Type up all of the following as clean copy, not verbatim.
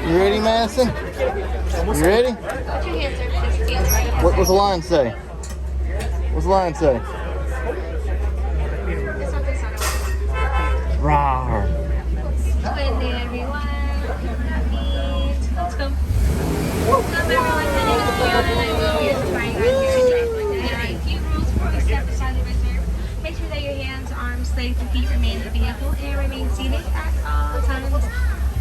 You ready, Madison? You ready? What's the line say? What's the line say? Rawr. When everyone meets. Let's go. Welcome everyone to the video, and I will be trying right here today. There are a few rules before we step aside the reserve. Make sure that your hands, arms, legs, and feet remain in the vehicle and remain seated at all times.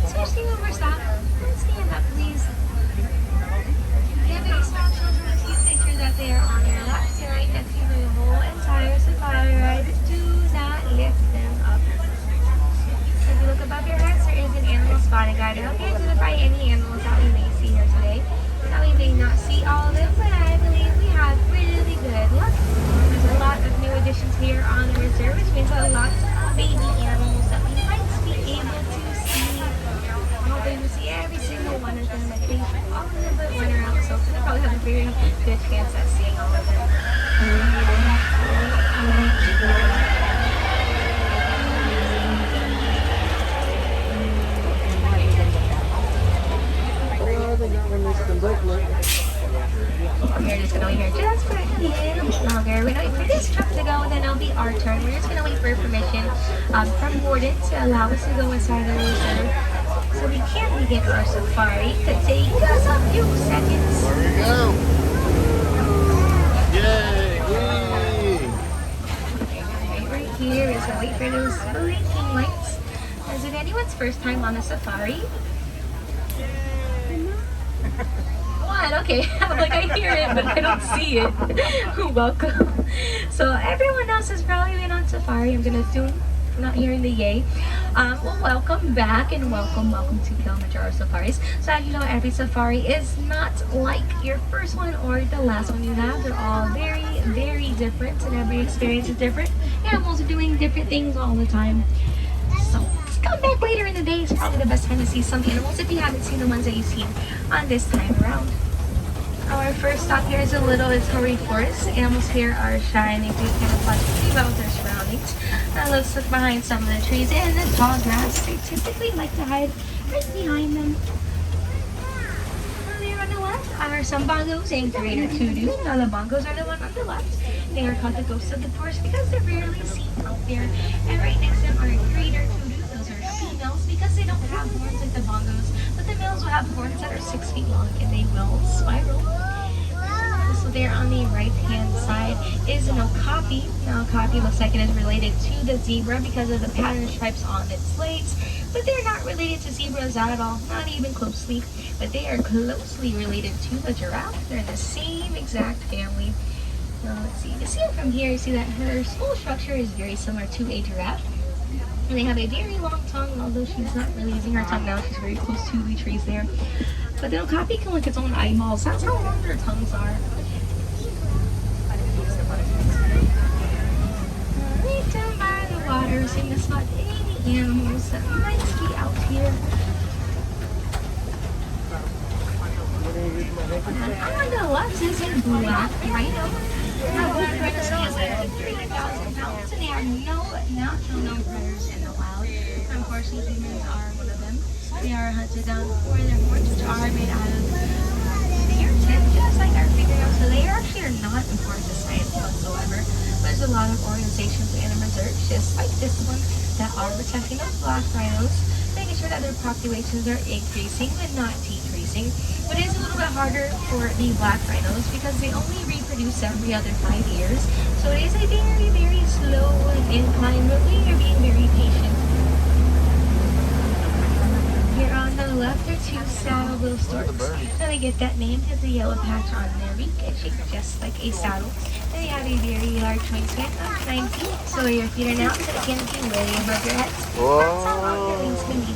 Especially when we're stopped. Let's stand up, please. If you have any small children with you, make sure that they are on your lap and right next to you the whole entire safari ride. Do not lift them up. If you look above your heads, there is an animal spotting guide to help you identify any animals that we may see here today. Now, we may not see all of them, but I believe we have really good luck. There's a lot of new additions here on the reserve, which means a lot of baby animals that we might be able to see. I'm hoping to see every single one of them. I think all of them but one are out, so we'll probably have a very good chance at seeing all of them. We're just gonna wait here just for a little longer. We're gonna wait for this truck to go, and then it'll be our turn. We're just gonna wait for permission from Gordon to allow us to go inside the reserve, so we can begin our safari. Could take us a few seconds. There we go. Yay! Yay! Right here is gonna wait for those blinking lights. Is it anyone's first time on the safari? What? Okay, I'm like, I hear it, but I don't see it. Welcome. So everyone else has probably been on safari. I'm gonna assume I'm not hearing the yay. Well, welcome back and welcome to Kilimanjaro Safaris. So as you know, every safari is not like your first one or the last one you have. They're all very, very different, and every experience is different. Animals are doing different things all the time. So come back later in the day. It's probably the best time to see some animals if you haven't seen the ones that you've seen on this time around. Our first stop here is a little Tory forest. Animals here are shy and they do camouflage pretty well with their surroundings. Now let's look behind some of the trees and the tall grass. They typically like to hide right behind them. There on the left are some bongos and greater kudu. Now the bongos are the one on the left. They are called the ghosts of the forest because they're rarely seen out there. And right next to them are greater kudu. Those are females because they don't have horns like the bongos. But the males will have horns that are 6 feet long and they will spiral. So there on the right hand side is an okapi. Now okapi looks like it is related to the zebra because of the pattern stripes on its legs. But they're not related to zebras at all, not even closely. But they are closely related to the giraffe. They're in the same exact family. Now let's see, you see it from here, you see that her skull structure is very similar to a giraffe. And they have a very long tongue, although she's not really using her tongue now. She's very close to the trees there. But the okapi can lick its own eyeballs. That's how long their tongues are. Right down by the water, seeing to spot any animals that might be out here. On the left is a black rhino. Now, black rhinos stand 3,000 pounds, and they are no natural known predators in the wild. Unfortunately, humans are one of them. They are hunted down for their horns, which are made out of keratin, just like our fingernails. So they actually are not important to science whatsoever. There's a lot of organizations and reserves, just like this one, that are protecting those black rhinos, making sure that their populations are increasing but not decreasing. But it is a little bit harder for the black rhinos because they only reproduce every other 5 years. So it is a very, very slow incline, but we are being very patient. Here on the left are two saddle little storks. Now they get that name because the yellow patch on their beak is shaped just like a saddle. And they have a very large wingspan of 9 feet. So your feet are now so they can't be way above your heads. That's how long their wings can be.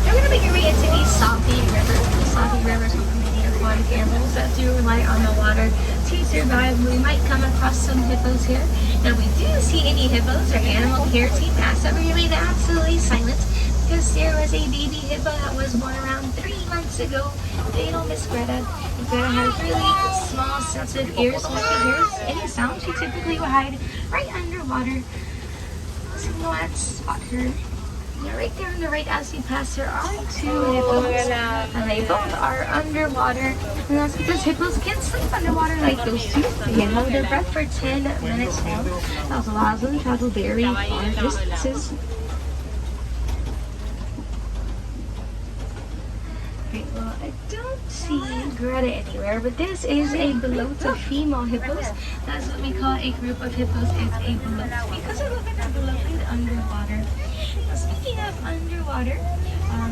We're going to make our way into the Salty River. The Salty River is one of many aquatic animals that do rely on the water to survive. We might come across some hippos here. Now we do see any hippos or animal care team mass that remain absolutely silent because there was a baby hippo that was born around 3 months ago. Little Miss Greta. And Greta has really small sensitive ears, so when she hears any sound, she typically will hide right underwater. So let's spot her. Now right there on the right as we pass there are two hippos, and they both are underwater, and that's because hippos can sleep underwater like those two. They can hold their breath for 10 minutes long. That allows them to travel very far distances. Right, well, I don't see Greta anywhere, but this is a bloat of female hippos. That's what we call a group of hippos. It's a bloat because they're looking at bloated underwater. Now, speaking of underwater,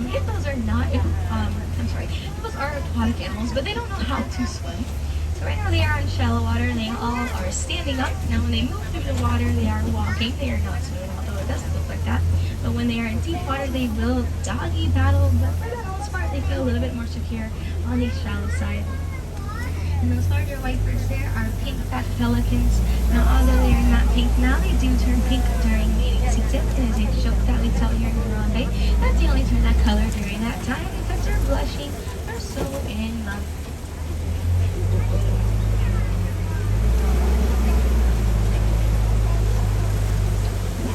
hippos are not, hippos are aquatic animals, but they don't know how to swim. So right now they are in shallow water and they all are standing up. Now when they move through the water, they are walking. They are not swimming, although it does look like that. But when they are in deep water, they will doggy paddle. But for the most part, they feel a little bit more secure on the shallow side. And those larger white birds there are pink Fat Pelicans. Now although they are not pink now, they do turn pink during mating season. It is a joke that we tell here in Harambe that they only turn that color during that time because they're blushing or so in love.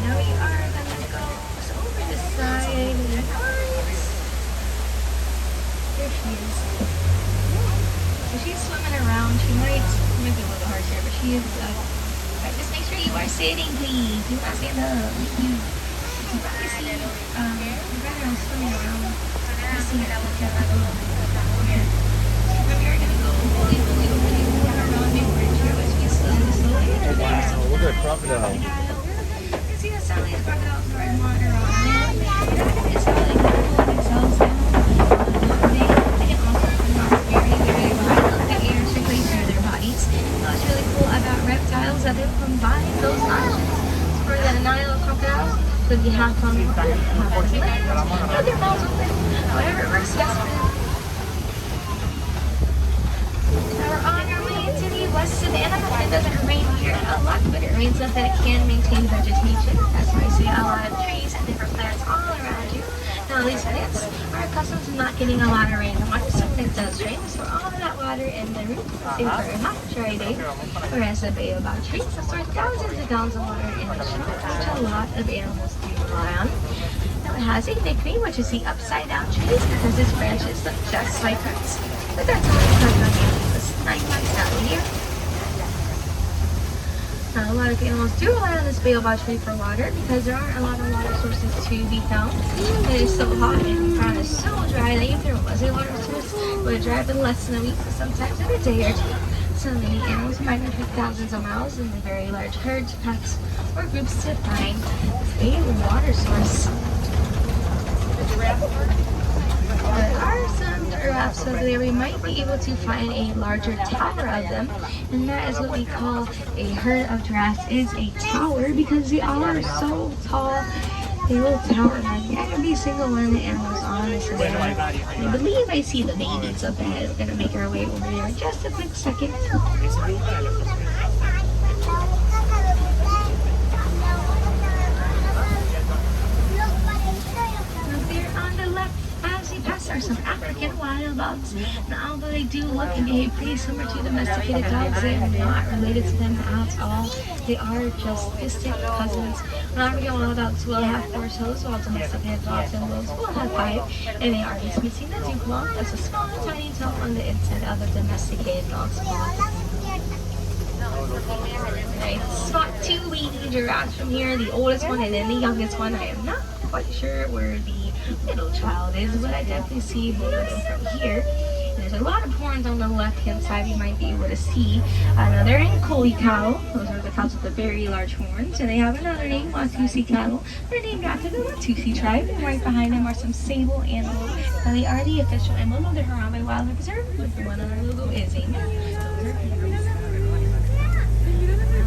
Now we are gonna go over the side. There she is. So she's swimming around. She might be a little harsh here, but she is. Just make sure you are sitting, please. Do not stand up. You probably see Greta swimming around. You see her. Okay. So we are gonna go really over the water around the bridge here, which is slowly. Wow, look at that crocodile. See the Sally's crocodiles are in water on land. It's how they can pull themselves down. They can also come out very, very wide of the air strictly through their bodies. What's really cool about reptiles that they'll combine those nostrils. For the Nile crocodile, they'll be half on water, half on land. Have their mouths open. Whatever works best for them. Now we're on our way into the west savannah. It doesn't rain here a lot, but it rains enough that it can maintain vegetation. That's why you see a lot of trees and different plants all around you. Now these plants are accustomed to not getting a lot of rain water, so when it does rain, we store all of that water in the root for a hot, dry day. Whereas the baobab trees will store thousands of gallons of water in the shop, which a lot of animals do rely on. Now it has a nickname, which is the upside down trees, because its branches look just like roots. But that's only because of the 9 months out of the year. Now, a lot of animals do rely on this baobab tree for water because there aren't a lot of water sources to be found. It is so hot and the ground is so dry that if there was a water source, it would dry up in less than a week, sometimes in a day or two. So many animals migrate for thousands of miles in the very large herds, packs, or groups to find a water source. There are some giraffes over there. We might be able to find a larger tower of them, and that is what we call a herd of giraffes. Is a tower because they all are so tall. They will tower like every single one of the animals on the savannah. I believe I see the babies up ahead. We're gonna make our way over there in just a quick second. Are some African wildbouts. Now, although they do look and behave pretty similar to domesticated dogs, they are not related to them at all. They are just distant cousins. African wildbouts will have 4 toes, while domesticated dogs and wolves will have 5, and they are just missing the dew claw. That's a small, tiny toe on the inside of the domesticated dog's paw. I spot 2 weedy giraffes from here, the oldest one and then the youngest one. I am not quite sure where the middle child is, but I definitely see both of them from here. And there's a lot of horns on the left hand side you might be able to see. Another name, Collie cattle. Those are the cows with the very large horns. And they have another name, Watusi cattle. They're named after the Watusi tribe. And right behind them are some sable animals. Now they are the official emblem of the Harambe Wildlife Reserve, with the one on our logo is a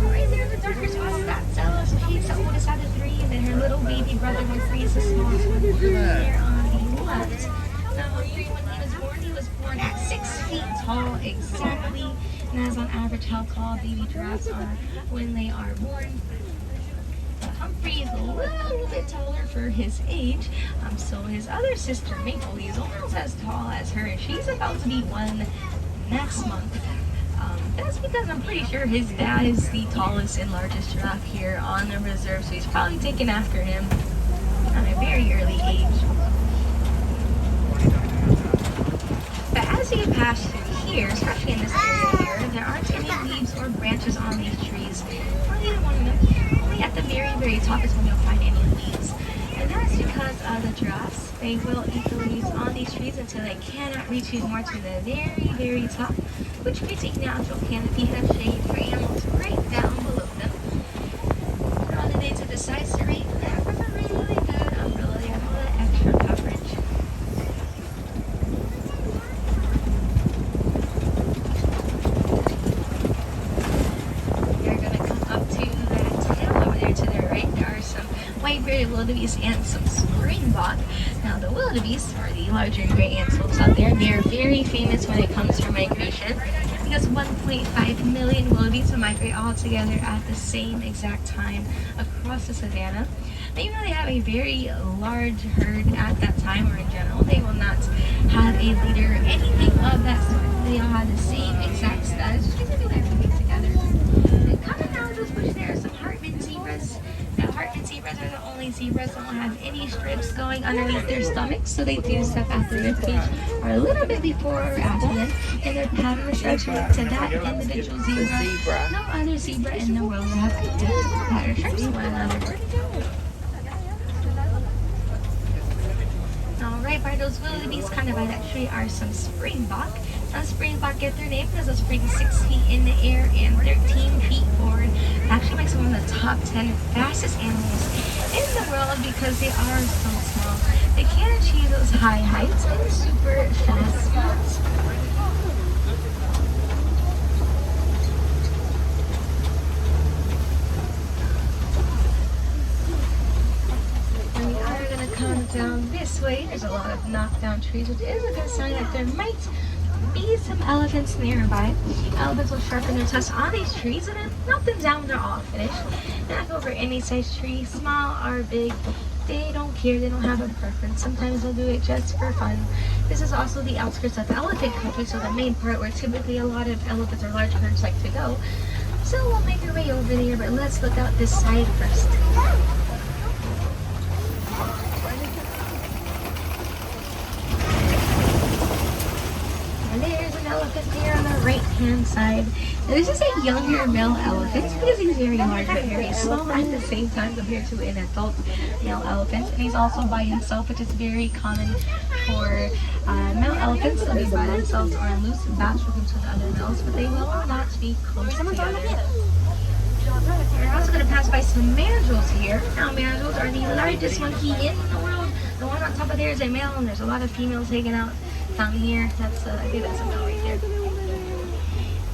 right there, the darker spot, that's Ella. So she's the oldest out of 3, and then her little baby brother Humphrey is the smallest one here on the left. Now Humphrey, when he was born at 6 feet tall exactly, and that's on average how tall baby giraffes are when they are born. Humphrey is a little bit taller for his age, so his other sister Maple is almost as tall as her, and she's about to be 1 next month. That's because I'm pretty sure his dad is the tallest and largest giraffe here on the reserve, so he's probably taken after him. I very early age. But as you pass through here, especially in this area here, there aren't any leaves or branches on these trees, or either one of them. Only at the very, very top is when you'll find any leaves. And that's because of the giraffes. They will eat the leaves on these trees until they cannot reach more to the very, very top, which creates a natural canopy and shade for animals right down below them. And on the days it decides to rain, they have a really, really good umbrella. They have all that extra coverage. You're going to come up to that tail over there to the right. There are some white-bearded wildebeest and some springbok. Now the wildebeest, or the larger gray antelopes out there, they're very famous when it comes to migration because 1.5 million wildebeest will migrate all together at the same exact time across the savannah. Now, even though they have a very large herd at that time, or in general, they will not have a leader or anything of that sort. They all have the same exact status, just because they like to be together. And coming down this bush, there are some Hartman zebras. Now, Hartman zebras are the only zebras that don't have any strips going underneath their stomachs, so they do step at the ribcage or a little bit before or after them, and their patterns are true to that individual zebra. No other zebra in the world will have identical pattern stripes to one another. Now, right by those wildebeest, kind of by that tree, are some springbok. Now, springbok get their name because they'll spring 6 feet in the air and 13 feet forward. It actually makes them one of the top 10 fastest animals in the world because they are so small. They can achieve those high heights and super fast speeds. And we are going to come down this way. There's a lot of knockdown trees, which is a good sign that there might be some elephants nearby. Elephants will sharpen their tusks on these trees and then knock them down when they're all finished. Knock over any size tree, small or big. They don't care, they don't have a preference. Sometimes they'll do it just for fun. This is also the outskirts of the elephant country, so the main part where typically a lot of elephants or large herds like to go. So we'll make our way over there, but let's look out this side first. There's an elephant here on the right-hand side. Now, this is a younger male elephant because he's very large but very slow at the same time compared to an adult male elephant. And he's also by himself, which is very common for male elephants. They'll be by themselves or in loose batch with the other males, but they will not be close together. We're also going to pass by some mandrills here. Now, mandrills are the largest monkey in the world. The one on top of there is a male, and there's a lot of females hanging out down here. That's I think that's a male right there.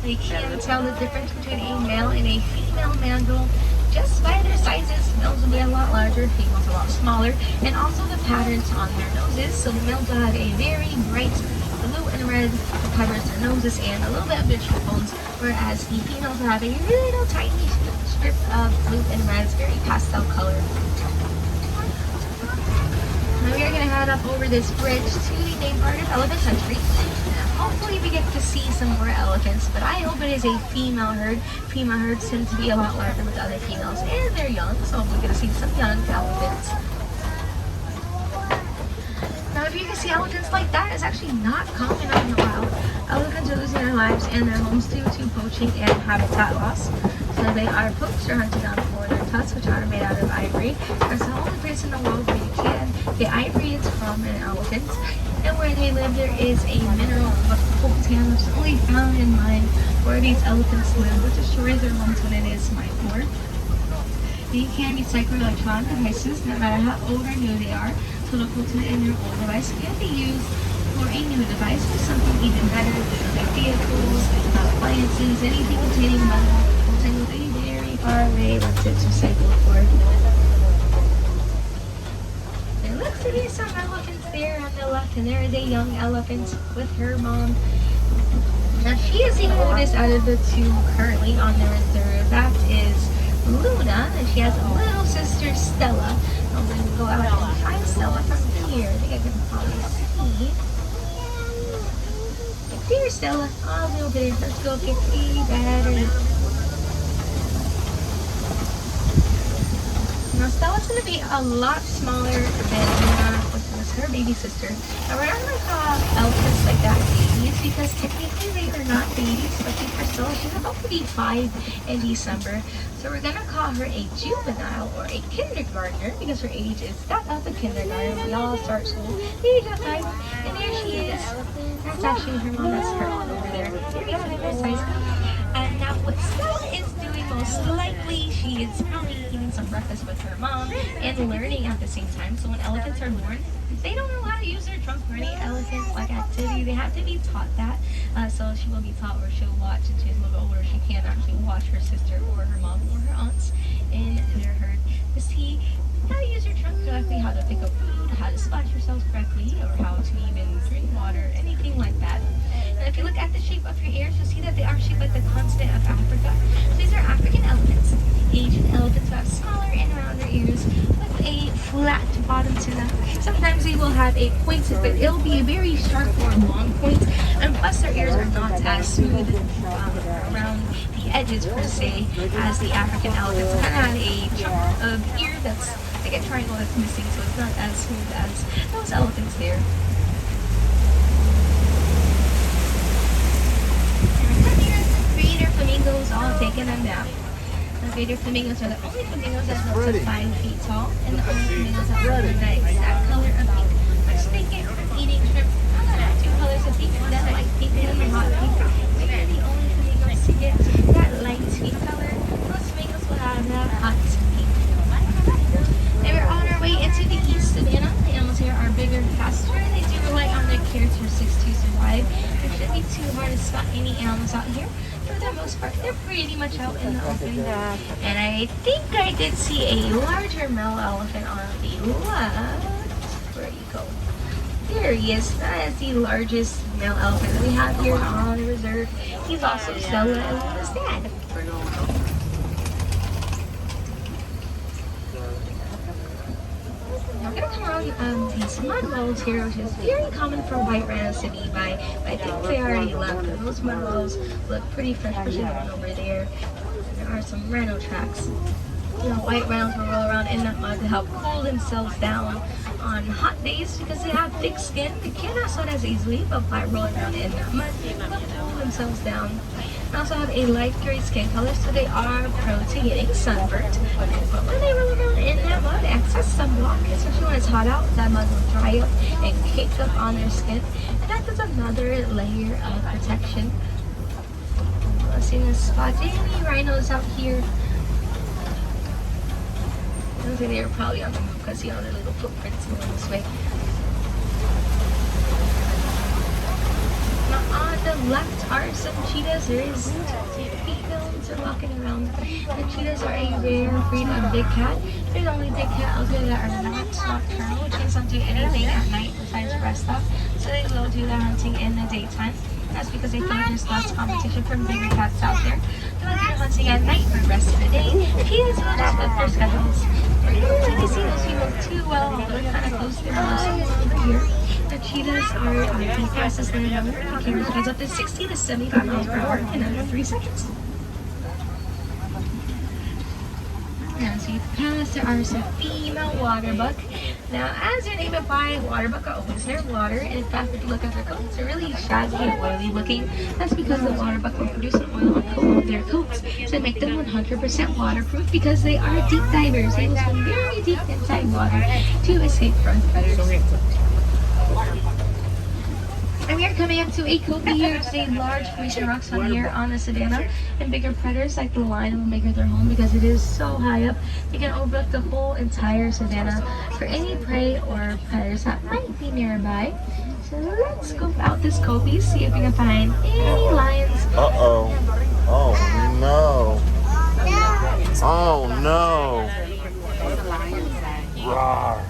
You can tell the difference between a male and a female mandrill just by their sizes. Males will be a lot larger, females a lot smaller, and also the patterns on their noses. So the males will have a very bright blue and red patterns on their noses and a little bit of their cheekbones, whereas the females will have a really little tiny strip of blue and red. It's very pastel color. Now we are going to head up over this bridge to the main part of elephant country. Hopefully we get to see some more elephants, but I hope it is a female herd. Female herds tend to be a lot larger with other females, and they're young, so we're going to see some young elephants. Now, if you can see elephants like that, it's actually not common out in the wild. Elephants are losing their lives and their homes due to poaching and habitat loss. So they are poached or hunted down for their tusks, which are made out of ivory. That's the only place in the world where you can get ivory. It's from an elephant. And where they live, there is a mineral called coltan, which is only found in mine where these elephants live, which destroys their lungs when it is mined for. They can be electronic devices, no matter how old or new they are. So the coltan in your old device can be used for a new device or something even better, like vehicles, appliances, anything containing metal. Coltan will be very far away once it's recycled for. There looks to be some elephants there on the left, and there is a young elephant with her mom. Now she is the oldest out of the two currently on the reserve. That is Luna, and she has a little sister, Stella. I'm going to go out and find Stella from here. I think I can probably see. Dear Stella, oh, over there. Let's go get the battery. Now Stella's gonna be a lot smaller than which was her baby sister. And we're not gonna call elephants like that babies because technically they are not babies, especially for Stella. She's about to be 5 in December. So we're gonna call her a juvenile or a kindergartner because her age is that of a kindergarten. We all start school the age of 5, and there she is. That's actually her mom. That's her on over there. Very precise. And now what Stella is doing most likely, she is probably eating some breakfast with her mom and learning at the same time. So when elephants are born, they don't know how to use their trunk for any elephant-like activity. They have to be taught that. So she will be taught, or she'll watch, and she's a little older. She can't actually watch her sister or her mom or her aunts in their herd to see how to use your trunk correctly, how to pick up food, how to splash yourselves correctly, or how to even drink water, anything like that. And if you look at the shape of her ears, you'll see that they are shaped like the continent of Africa. So these are African elephants. Asian elephants have smaller and rounder ears with a flat bottom to them. Sometimes they will have a pointed, but it'll be a very sharp or long point. And plus their ears are not as smooth around the edges per se as the African elephants. Kind of have a chunk of ear that's like a triangle that's missing, so it's not as smooth as those elephants there. Greater flamingos all taking a nap. The greater flamingos are the only flamingos that are up to 5 feet tall, and the only flamingos that are the exact color of pink, which they get from eating shrimp. 2 colors of pink, that light pink and the hot pink. They are the only flamingos to get that light pink color. Most flamingos will have that hot pink. And we're on our way into the East Savannah. The animals here are bigger, faster, and they do rely on their characteristics to survive. It shouldn't be too hard to spot any animals out here. For the most part, they're pretty much out in the open. And I think I did see a larger male elephant on the left. Where do you go? There he is. That is the largest male elephant that we have here on the reserve. He's also Stella and his dad. We're going to come around these mud walls here, which is very common for white rhinos to be by. I think they already left. Those mud walls look pretty fresh, especially the one over there. There are some Rhino Tracks. You know, white rhinos will roll around in that mud to help cool themselves down on hot days because they have thick skin. They cannot sweat as easily, but by rolling around in that mud, they'll cool themselves down. They also have a light gray skin color, so they are prone to getting sunburnt. But when they roll around in that mud, excess sunblock, especially when it's hot out, that mud will dry up and cake up on their skin. And that is another layer of protection. Let's see this spot. Any rhinos out here? I don't think they were probably on the move because you know their little footprints going this way. Now on the left are some cheetahs. There is 2 females are walking around. The cheetahs are a rare breed of big cat. They're the only big cat out there that are not nocturnal, which means don't do anything at night besides rest up. So they will do their hunting in the daytime. That's because they feel like there's less competition from bigger cats out there. They will do their hunting at night for the rest of the day. Cheetahs will just flip their schedules. You can see those females too well. They're kind of close to the over here. The cheetahs are the fastest land ever. They can reach up to 60 to 75 miles per hour in under 3 seconds. And so you pass, there are some female waterbuck. Now, as their name implies, waterbuck are always near water. And in fact, if you look at their coats, they're really shaggy and oily looking. That's because the waterbuck will produce an oil on their coats to make them 100% waterproof because they are deep divers. They will swim very deep inside water to escape from predators. And we are coming up to a copy here. It's a large formation rocks on here on the savannah. And bigger predators like the lion will make it their home because it is so high up. They can overlook the whole entire savannah for any prey or predators that might be nearby. So let's scope out this copy, see if we can find any lions. Uh-oh. Oh, no. Oh, no. Rawr.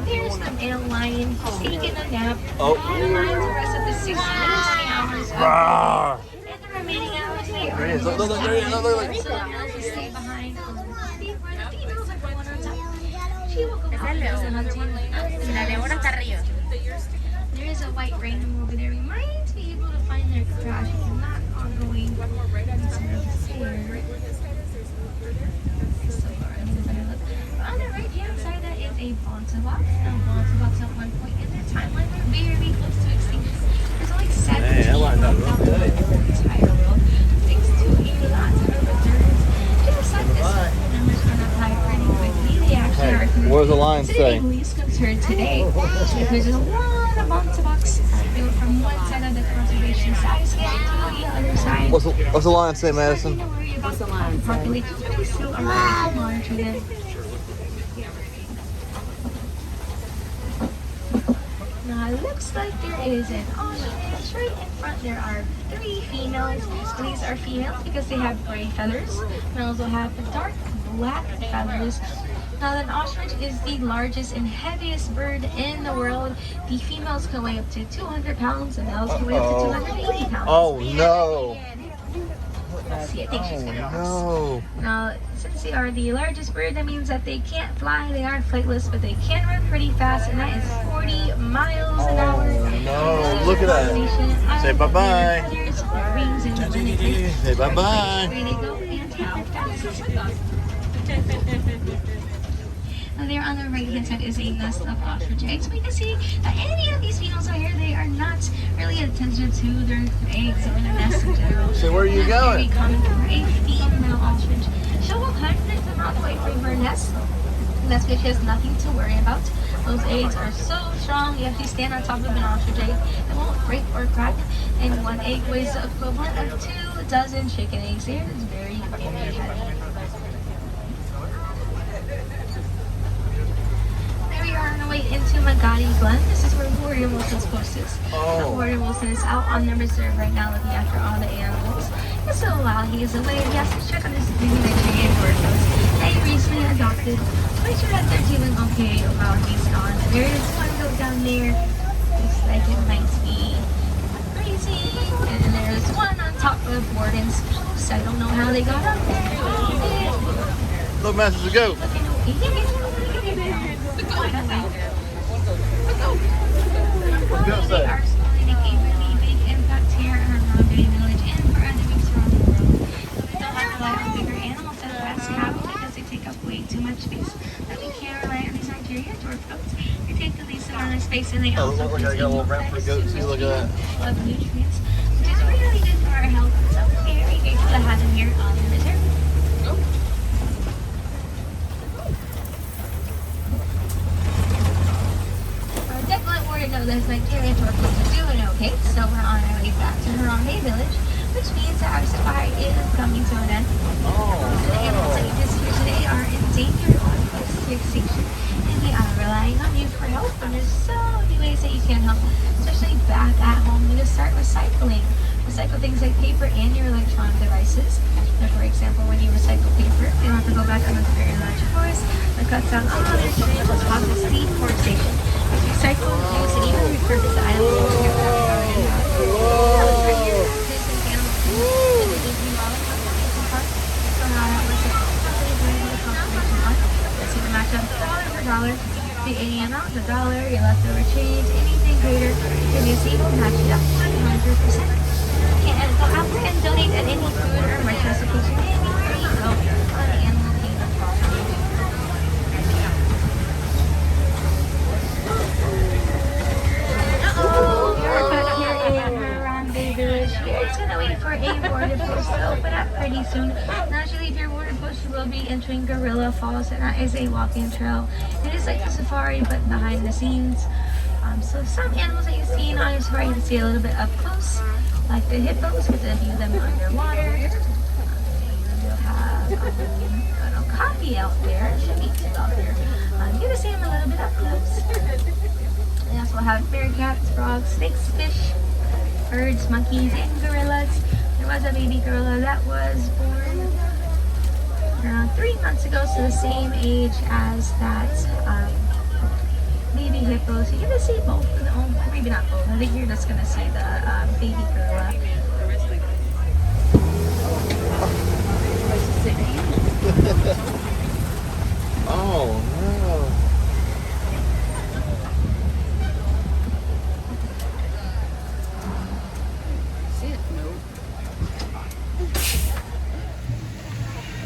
There's the male lion. He's taking a nap. Oh. The lions will rest up to 60 to 90 hours. Rawr. And the remaining hours they are There he is. Look, there he is. Look. So the males will stay behind on the females are going on top. She will go out as a hunting. There is a white rhino over there. We might be able to find their crash if we're not ongoing instead of here. So far, let me just have a look. On the right hand side, that is a Bonzo box. Now, Bonzo box at one point in their timeline were very close to extinction. There's only 17 left out there in the entire world. Thanks to a lot of returns. Just like this, the numbers run up high pretty quickly. They actually are through. What does the line say? Least concerned today. There's a lot of Bonzo box from one side of the conservation side to the other side. What's the line say, Madison? What's the line say? We still are monitoring them. Now it looks like there is an ostrich right in front. There are 3 females. These are females because they have gray feathers. Males will have dark black feathers. Now an ostrich is the largest and heaviest bird in the world. The females can weigh up to 200 pounds. The males can weigh up to 280 pounds. Oh no! See, I think she's gonna cross. No! Now, since they are the largest bird, that means that they can't fly. They are flightless, but they can run pretty fast, and that is 40 miles an hour. No! Look at that! Say bye-bye! Say bye-bye! Where they go and how fast. Now there on the right hand side is a nest of ostrich eggs. We can see that any of these females out here, they are not really attentive to their eggs or their nests in general. So where are you going? Very common for a female ostrich. She'll go hundreds of miles away from her nest. And that's because she has nothing to worry about. Those eggs are so strong, if you stand on top of an ostrich egg, it won't break or crack. And one egg weighs the equivalent of 2 dozen chicken eggs. Here it's very heavy. We are on our way into Magadi Glen. This is where Warrior Wilson's post is. Warrior Wilson is out on the reserve right now looking after all the animals. And so while he is away, he has to check on his documentary and workers that he recently adopted. Make sure that they're doing okay while he's gone. There is one goat down there. Looks like it might be crazy. And there's one on top of Warden's post. I don't know how they got up there. Look, Master's a goat. They are spawning a really big impact here in our Roundbay village and for other weeks around the world. We don't have to rely on bigger animals that fast cattle because they take up way too much space. But we can rely on these Nigerian dwarf goats. They take the least amount of space and they also contain a little ramp for goats. See, look at that. Of nutrients, which is really good for our health. So we're very grateful to have them here on the reserve. Know that his Nigerian dwarf goats are doing okay, so we're on our way back to Harambe village, which means that our safari is coming to an end. The animals that you just hear today are endangered or close to extinction, and we are relying on you for help. And there's so many ways that you can help, especially back at home. You just start recycling. Recycle things like paper and your electronic devices. And for example, when you recycle paper, you don't have to go back on the very large forest. It cuts down all other trees, which causes deforestation. Recycle, use, and even repurpose the items into your garden. $1 the any amount, the dollar, your leftover change, anything greater, your new seed will match it up 100%. And go out there and donate at any food or merch recipe anywhere you go on the Animal Kingdom property. We're back here in Harambe village. We're just gonna wait for a border post to open up pretty soon. Naturally, if your border post, you will be entering Gorilla Falls, and that is a walking trail. It is like a safari, but behind the scenes. So some animals that you've seen on your safari, you can see a little bit up close, like the hippos, because they view them underwater. You'll have an okapi out there, shimizu out there. You get to see them a little bit up close. They also have bear cats, frogs, snakes, fish, birds, monkeys, and gorillas. There was a baby gorilla that was born around 3 months ago, so the same age as that baby hippo. So you're going to see both. Oh, maybe not both. I think you're just going to see the baby gorilla. Oh no.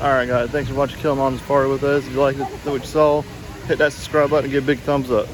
Alright guys, thanks for watching Kilimanjaro Safari with us. If you liked it, what you saw, hit that subscribe button and give a big thumbs up.